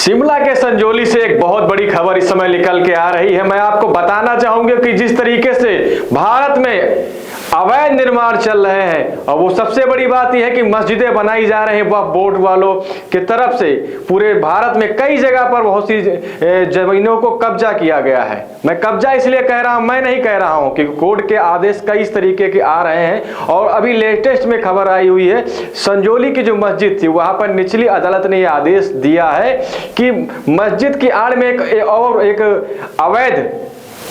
शिमला के संजौली से एक बहुत बड़ी खबर इस समय निकल के आ रही है। मैं आपको बताना चाहूंगा कि जिस तरीके से भारत में अवैध निर्माण चल रहे हैं, और वो सबसे बड़ी बात यह है कि मस्जिदें बनाई जा रही हैं वक्फ बोर्ड वालों की तरफ से। पूरे भारत में कई जगह पर बहुत सी जमीनों को कब्जा किया गया है। मैं कब्जा इसलिए कह रहा हूं, मैं नहीं कह रहा हूं कि कोर्ट के आदेश कई इस तरीके के आ रहे हैं। और अभी लेटेस्ट में खबर आई हुई है, संजौली की जो मस्जिद थी वहां पर निचली अदालत ने यह आदेश दिया है कि मस्जिद की आड़ में एक अवैध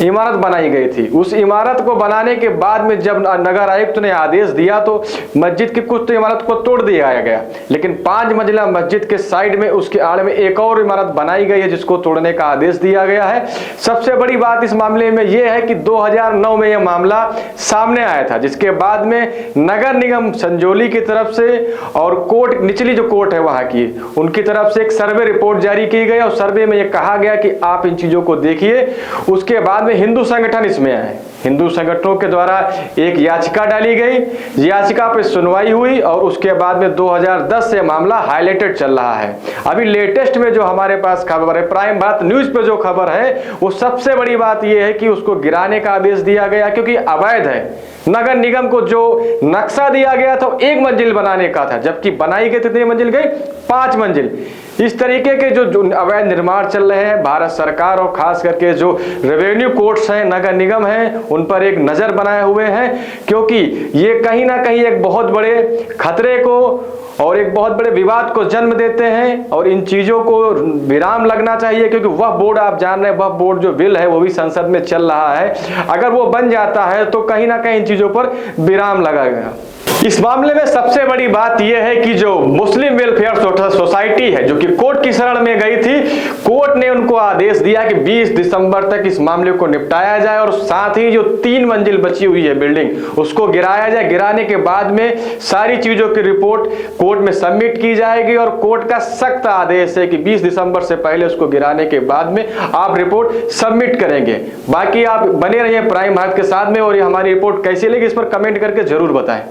इमारत बनाई गई थी। उस इमारत को बनाने के बाद में जब नगर आयुक्त ने आदेश दिया तो मस्जिद की कुछ तो इमारत को तोड़ दिया गया, लेकिन 5 मंजिला मस्जिद के साइड में उसके आड़ में एक और इमारत बनाई गई है जिसको तोड़ने का आदेश दिया गया है। सबसे बड़ी बात इस मामले में यह है कि 2009 में यह मामला सामने आया था, जिसके बाद में नगर निगम संजौली की तरफ से और कोर्ट, निचली जो कोर्ट है वहां की, उनकी तरफ से एक सर्वे रिपोर्ट जारी की गई और सर्वे में यह कहा गया कि आप इन चीजों को देखिए। उसके बाद में हिंदू संगठन इसमें आए, हिंदू संगठनों के द्वारा एक याचिका डाली गई, याचिका पर सुनवाई हुई और उसके बाद में 2010 से मामला हाईलाइटेड चल रहा है। अभी लेटेस्ट में जो हमारे पास खबर है, प्राइम भारत न्यूज पे जो खबर है, वो सबसे बड़ी बात यह है कि उसको गिराने का आदेश दिया गया क्योंकि अवैध है। नगर निगम को जो नक्शा दिया गया था 1 मंजिल बनाने का था, जबकि बनाई गई कितनी मंजिल गई? 5 मंजिल। इस तरीके के जो अवैध निर्माण चल रहे हैं, भारत सरकार और खास करके जो रेवेन्यू कोर्ट्स हैं, नगर निगम हैं, उन पर एक नजर बनाए हुए हैं, क्योंकि ये कहीं ना कहीं एक बहुत बड़े खतरे को और एक बहुत बड़े विवाद को जन्म देते हैं। और इन चीजों को विराम लगना चाहिए, क्योंकि वह बोर्ड, आप जान रहे हैं, वह बोर्ड जो बिल है वो भी संसद में चल रहा है। अगर वो बन जाता है तो कहीं ना कहीं इन चीजों पर विराम लगेगा। इस मामले में सबसे बड़ी बात यह है कि जो मुस्लिम वेलफेयर सोसाइटी है, जो कि कोर्ट की शरण में गई थी, कोर्ट ने उनको आदेश दिया कि 20 दिसंबर तक इस मामले को निपटाया जाए और साथ ही जो 3 मंजिल बची हुई है बिल्डिंग उसको गिराया जाए। गिराने के बाद में सारी चीजों की रिपोर्ट कोर्ट में सबमिट की जाएगी और कोर्ट का सख्त आदेश है कि 20 दिसंबर से पहले उसको गिराने के बाद में आप रिपोर्ट सबमिट करेंगे। बाकी आप बने रहिए प्राइम भारत के साथ में, और ये हमारी रिपोर्ट कैसी लगी इस पर कमेंट करके जरूर बताएं।